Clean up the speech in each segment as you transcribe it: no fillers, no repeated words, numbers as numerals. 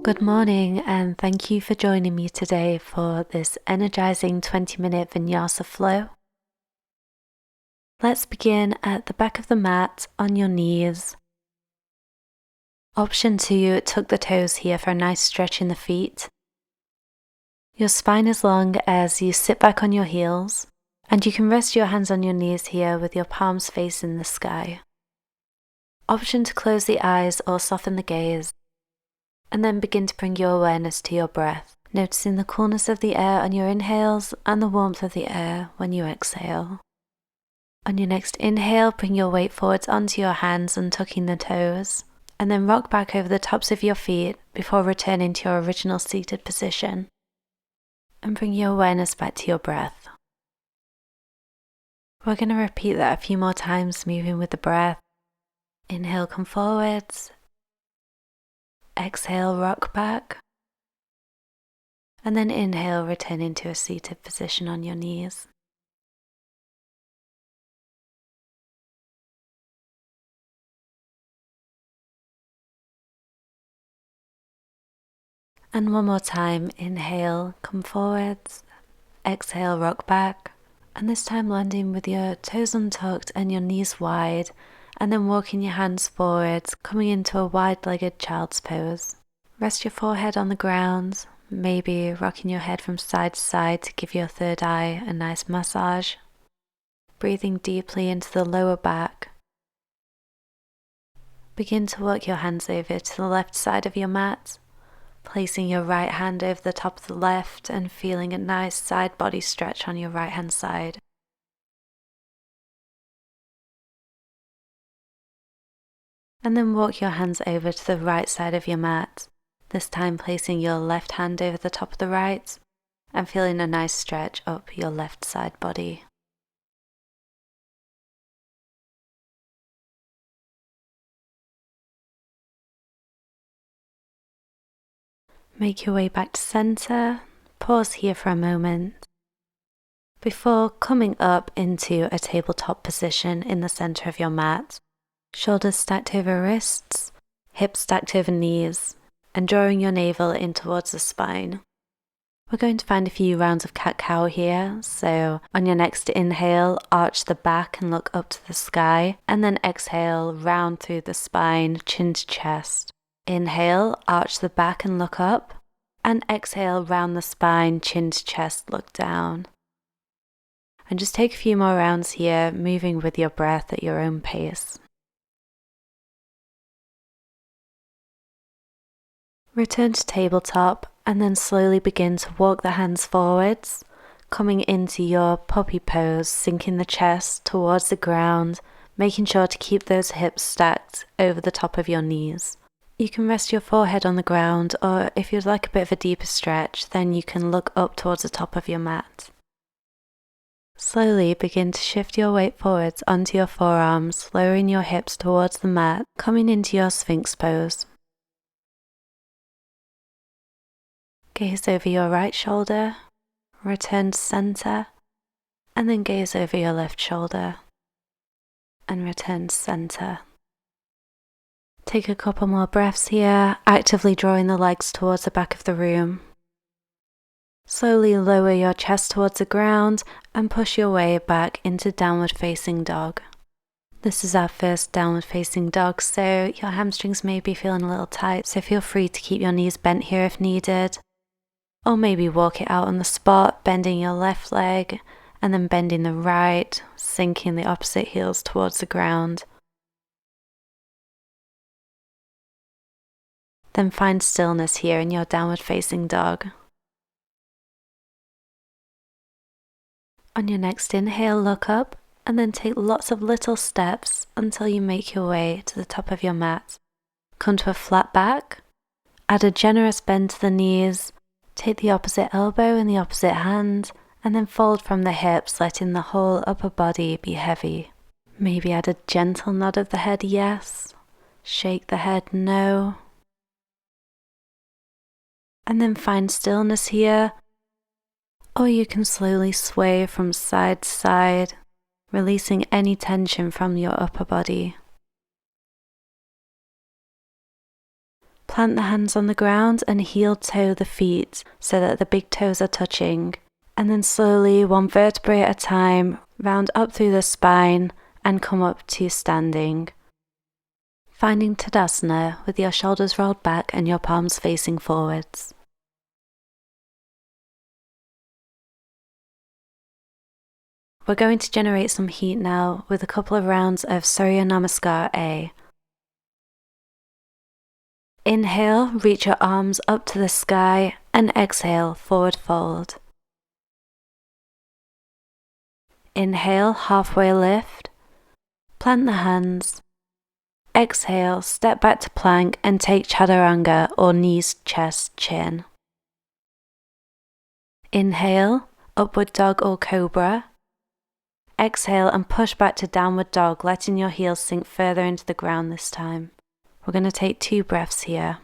Good morning, and thank you for joining me today for this energizing 20-minute Vinyasa flow. Let's begin at the back of the mat on your knees. Option 2, tuck the toes here for a nice stretch in the feet. Your spine is long as you sit back on your heels, and you can rest your hands on your knees here with your palms facing the sky. Option to close the eyes or soften the gaze, and then begin to bring your awareness to your breath, noticing the coolness of the air on your inhales and the warmth of the air when you exhale. On your next inhale, bring your weight forwards onto your hands and tucking the toes, and then rock back over the tops of your feet before returning to your original seated position. And bring your awareness back to your breath. We're going to repeat that a few more times, moving with the breath. Inhale, come forwards. Exhale, rock back. And then inhale, return into a seated position on your knees. And one more time, inhale, come forwards. Exhale, rock back. And this time landing with your toes untucked and your knees wide, and then walking your hands forwards, coming into a wide-legged child's pose. Rest your forehead on the ground, maybe rocking your head from side to side to give your third eye a nice massage. Breathing deeply into the lower back. Begin to work your hands over to the left side of your mat, placing your right hand over the top of the left and feeling a nice side body stretch on your right hand side. And then walk your hands over to the right side of your mat, this time placing your left hand over the top of the right and feeling a nice stretch up your left side body. Make your way back to center, pause here for a moment, before coming up into a tabletop position in the center of your mat, shoulders stacked over wrists, hips stacked over knees, and drawing your navel in towards the spine. We're going to find a few rounds of cat-cow here, so on your next inhale, arch the back and look up to the sky, and then exhale, round through the spine, chin to chest. Inhale, arch the back and look up, and exhale, round the spine, chin to chest, look down. And just take a few more rounds here, moving with your breath at your own pace. Return to tabletop and then slowly begin to walk the hands forwards, coming into your puppy pose, sinking the chest towards the ground, making sure to keep those hips stacked over the top of your knees. You can rest your forehead on the ground, or if you'd like a bit of a deeper stretch, then you can look up towards the top of your mat. Slowly begin to shift your weight forwards onto your forearms, lowering your hips towards the mat, coming into your Sphinx pose. Gaze over your right shoulder, return to center, and then gaze over your left shoulder, and return to center. Take a couple more breaths here, actively drawing the legs towards the back of the room. Slowly lower your chest towards the ground and push your way back into downward facing dog. This is our first downward facing dog, so your hamstrings may be feeling a little tight, so feel free to keep your knees bent here if needed. Or maybe walk it out on the spot, bending your left leg and then bending the right, sinking the opposite heels towards the ground. Then find stillness here in your downward facing dog. On your next inhale, look up and then take lots of little steps until you make your way to the top of your mat. Come to a flat back, add a generous bend to the knees, take the opposite elbow in the opposite hand, and then fold from the hips, letting the whole upper body be heavy. Maybe add a gentle nod of the head yes, shake the head no. And then find stillness here, or you can slowly sway from side to side, releasing any tension from your upper body. Plant the hands on the ground and heel toe the feet so that the big toes are touching, and then slowly, one vertebrae at a time, round up through the spine and come up to standing. Finding Tadasana with your shoulders rolled back and your palms facing forwards. We're going to generate some heat now with a couple of rounds of Surya Namaskar A. Inhale, reach your arms up to the sky, and exhale, forward fold. Inhale, halfway lift, plant the hands. Exhale, step back to plank and take Chaturanga or knees, chest, chin. Inhale, upward dog or cobra. Exhale and push back to downward dog, letting your heels sink further into the ground this time. We're going to take 2 breaths here.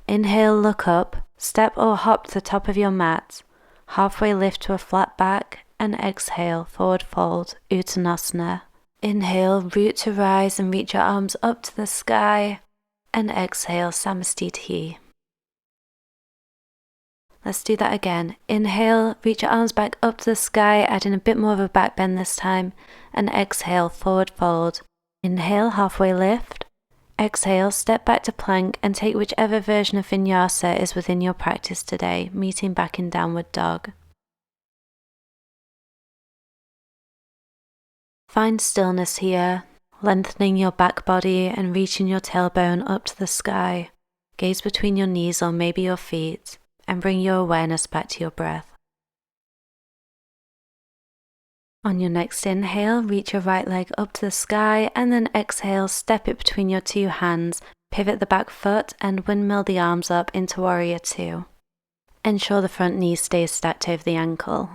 Inhale, look up, step or hop to the top of your mat, halfway lift to a flat back, and exhale, forward fold, Uttanasana. Inhale, root to rise and reach your arms up to the sky, and exhale, Samastiti. Let's do that again. Inhale, reach your arms back up to the sky, adding a bit more of a back bend this time, and exhale, forward fold. Inhale, halfway lift. Exhale, step back to plank and take whichever version of Vinyasa is within your practice today, meeting back in downward dog. Find stillness here, lengthening your back body and reaching your tailbone up to the sky. Gaze between your knees or maybe your feet, and bring your awareness back to your breath. On your next inhale, reach your right leg up to the sky, and then exhale, step it between your 2 hands, pivot the back foot and windmill the arms up into Warrior 2. Ensure the front knee stays stacked over the ankle.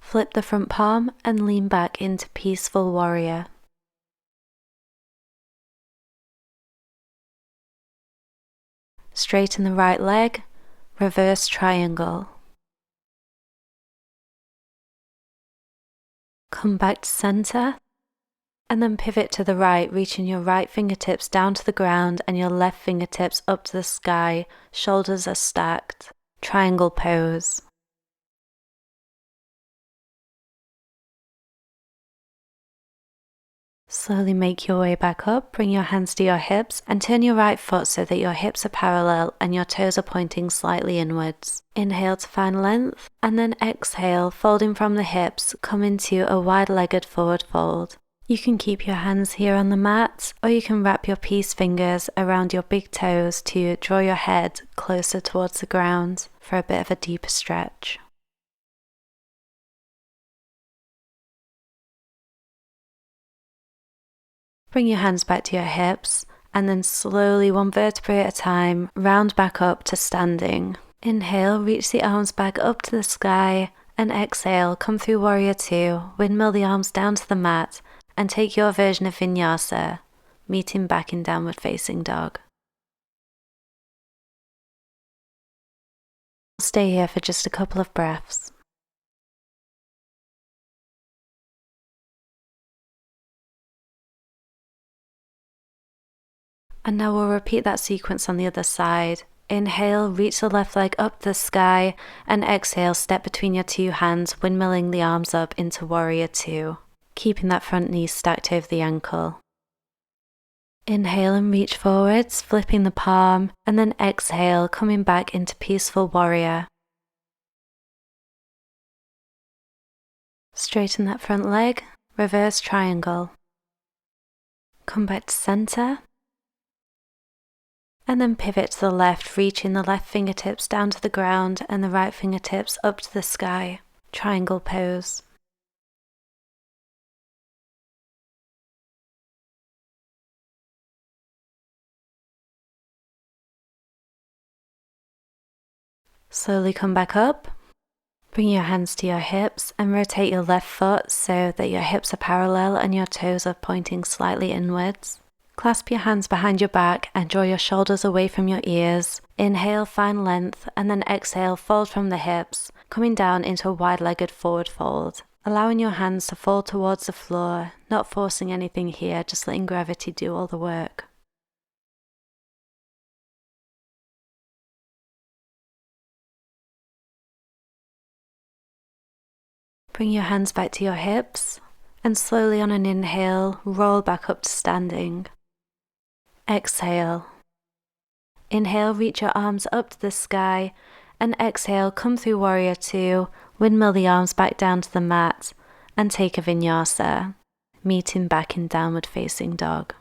Flip the front palm and lean back into Peaceful Warrior. Straighten the right leg, reverse triangle. Come back to center, and then pivot to the right, reaching your right fingertips down to the ground and your left fingertips up to the sky. Shoulders are stacked. Triangle pose. Slowly make your way back up, bring your hands to your hips and turn your right foot so that your hips are parallel and your toes are pointing slightly inwards. Inhale to find length and then exhale, folding from the hips, come into a wide-legged forward fold. You can keep your hands here on the mat or you can wrap your peace fingers around your big toes to draw your head closer towards the ground for a bit of a deeper stretch. Bring your hands back to your hips and then slowly, 1 vertebrae at a time, round back up to standing. Inhale, reach the arms back up to the sky and exhale, come through Warrior 2, windmill the arms down to the mat and take your version of Vinyasa, meeting back in Downward Facing Dog. Stay here for just a couple of breaths. And now we'll repeat that sequence on the other side. Inhale, reach the left leg up the sky, and exhale, step between your 2 hands, windmilling the arms up into Warrior 2, keeping that front knee stacked over the ankle. Inhale and reach forwards, flipping the palm, and then exhale, coming back into Peaceful Warrior. Straighten that front leg, reverse triangle. Come back to center. And then pivot to the left, reaching the left fingertips down to the ground and the right fingertips up to the sky. Triangle pose. Slowly come back up. Bring your hands to your hips and rotate your left foot so that your hips are parallel and your toes are pointing slightly inwards. Clasp your hands behind your back and draw your shoulders away from your ears. Inhale, find length, and then exhale, fold from the hips, coming down into a wide-legged forward fold. Allowing your hands to fall towards the floor, not forcing anything here, just letting gravity do all the work. Bring your hands back to your hips, and slowly on an inhale, roll back up to standing. Exhale. Inhale, reach your arms up to the sky, and exhale, come through Warrior Two, windmill the arms back down to the mat, and take a Vinyasa, meeting back in Downward Facing Dog.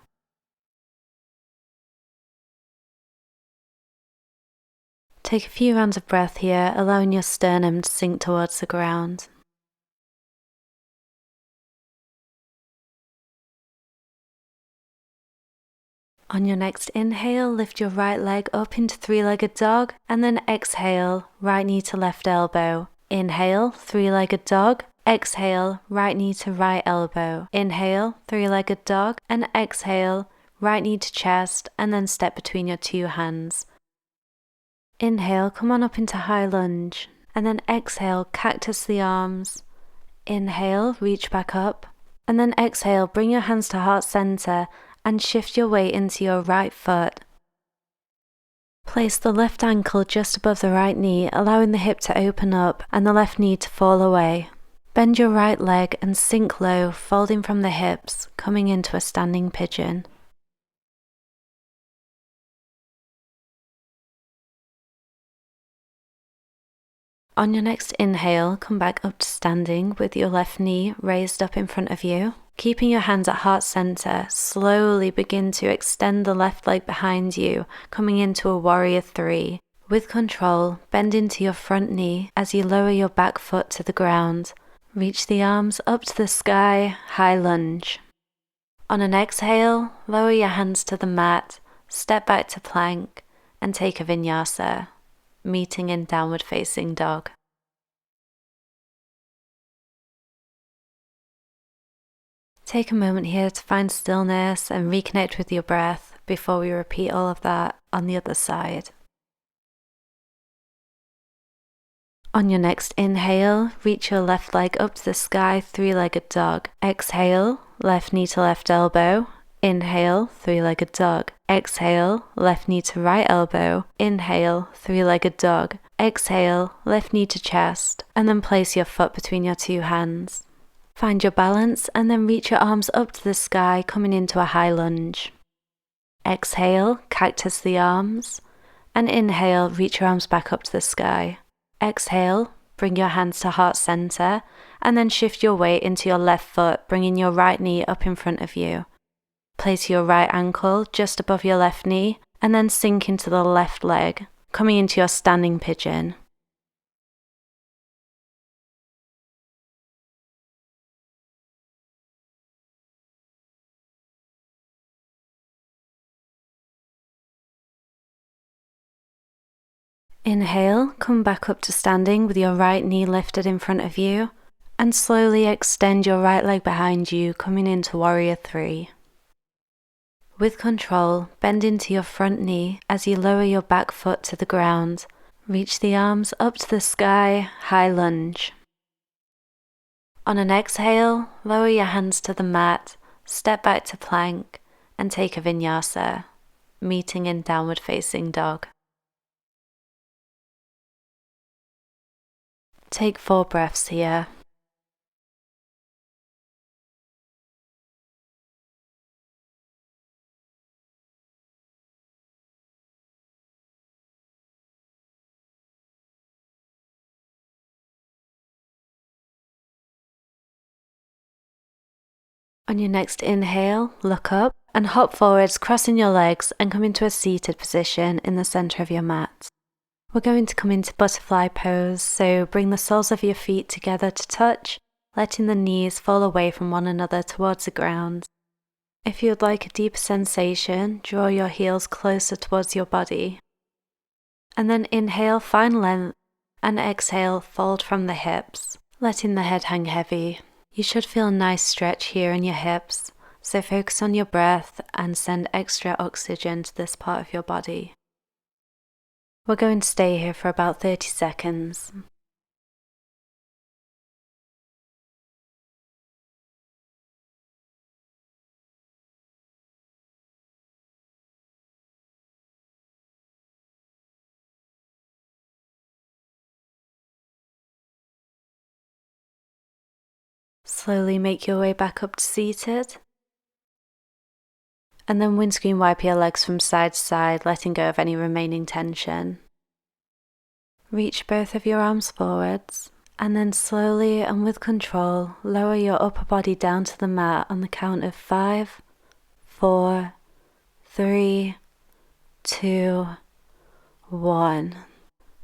Take a few rounds of breath here, allowing your sternum to sink towards the ground. On your next inhale, lift your right leg up into three-legged dog, and then exhale, right knee to left elbow. Inhale, three-legged dog. Exhale, right knee to right elbow. Inhale, three-legged dog, and exhale, right knee to chest, and then step between your two hands. Inhale, come on up into high lunge, and then exhale, cactus the arms. Inhale, reach back up, and then exhale, bring your hands to heart center, and shift your weight into your right foot. Place the left ankle just above the right knee, allowing the hip to open up and the left knee to fall away. Bend your right leg and sink low, folding from the hips, coming into a standing pigeon. On your next inhale, come back up to standing with your left knee raised up in front of you. Keeping your hands at heart center, slowly begin to extend the left leg behind you, coming into a Warrior Three. With control, bend into your front knee as you lower your back foot to the ground. Reach the arms up to the sky, high lunge. On an exhale, lower your hands to the mat, step back to plank, and take a Vinyasa, meeting in Downward Facing Dog. Take a moment here to find stillness and reconnect with your breath before we repeat all of that on the other side. On your next inhale, reach your left leg up to the sky, three-legged dog. Exhale, left knee to left elbow. Inhale, three-legged dog. Exhale, left knee to right elbow. Inhale, three-legged dog. Exhale, left knee to chest, and then place your foot between your two hands. Find your balance and then reach your arms up to the sky, coming into a high lunge. Exhale, cactus the arms, and inhale, reach your arms back up to the sky. Exhale, bring your hands to heart center, and then shift your weight into your left foot, bringing your right knee up in front of you. Place your right ankle just above your left knee, and then sink into the left leg, coming into your standing pigeon. Inhale, come back up to standing with your right knee lifted in front of you, and slowly extend your right leg behind you, coming into Warrior Three. With control, bend into your front knee as you lower your back foot to the ground. Reach the arms up to the sky, high lunge. On an exhale, lower your hands to the mat, step back to plank, and take a Vinyasa, meeting in Downward Facing Dog. Take 4 breaths here. On your next inhale, look up and hop forwards, crossing your legs and come into a seated position in the center of your mat. We're going to come into butterfly pose, so bring the soles of your feet together to touch, letting the knees fall away from one another towards the ground. If you would like a deeper sensation, draw your heels closer towards your body. And then inhale, find length, and exhale, fold from the hips, letting the head hang heavy. You should feel a nice stretch here in your hips, So focus on your breath and send extra oxygen to this part of your body. We're going to stay here for about 30 seconds. Slowly make your way back up to seated. And then windscreen wipe your legs from side to side, letting go of any remaining tension. Reach both of your arms forwards, and then slowly and with control, lower your upper body down to the mat on the count of 5, 4, 3, 2, 1.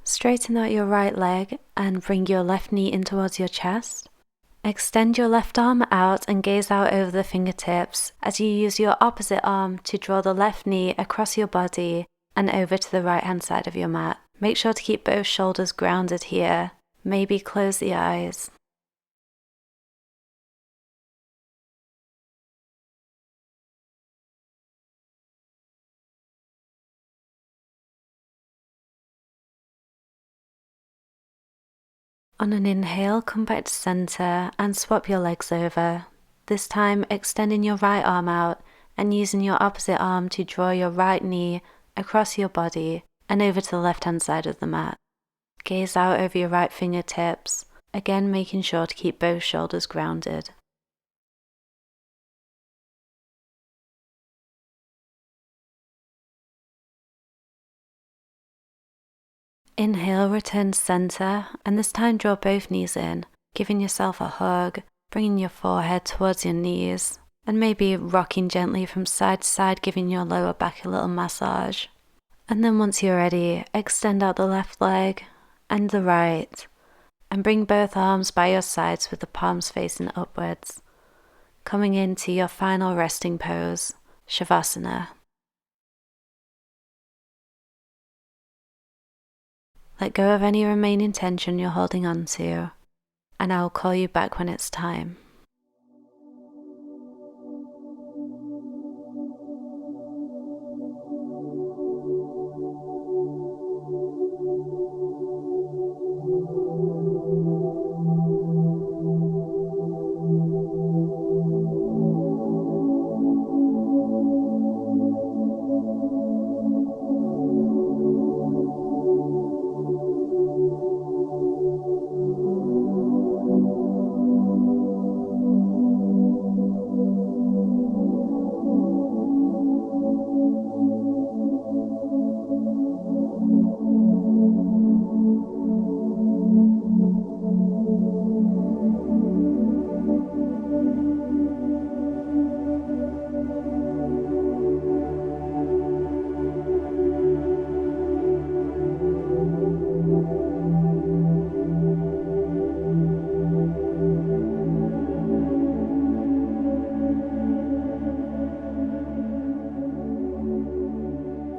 Straighten out your right leg and bring your left knee in towards your chest. Extend your left arm out and gaze out over the fingertips as you use your opposite arm to draw the left knee across your body and over to the right hand side of your mat. Make sure to keep both shoulders grounded here. Maybe close the eyes. On an inhale, come back to center and swap your legs over. This time, extending your right arm out and using your opposite arm to draw your right knee across your body and over to the left-hand side of the mat. Gaze out over your right fingertips, again making sure to keep both shoulders grounded. Inhale, return to center, and this time draw both knees in, giving yourself a hug, bringing your forehead towards your knees, and maybe rocking gently from side to side, giving your lower back a little massage. And then once you're ready, extend out the left leg and the right, and bring both arms by your sides with the palms facing upwards, coming into your final resting pose, Shavasana. Let go of any remaining tension you're holding on to, and I'll call you back when it's time.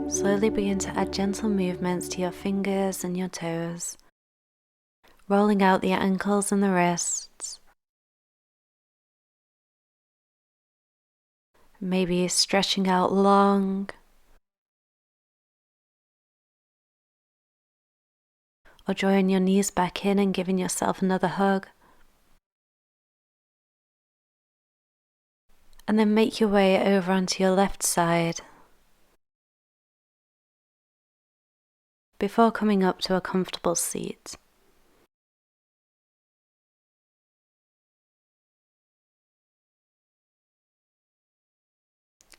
Slowly begin to add gentle movements to your fingers and your toes, rolling out the ankles and the wrists. Maybe stretching out long, or drawing your knees back in and giving yourself another hug. And then make your way over onto your left side before coming up to a comfortable seat.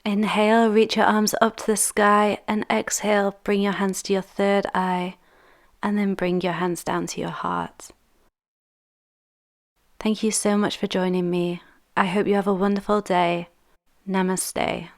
Inhale, reach your arms up to the sky, and exhale, bring your hands to your third eye, and then bring your hands down to your heart. Thank you so much for joining me. I hope you have a wonderful day. Namaste.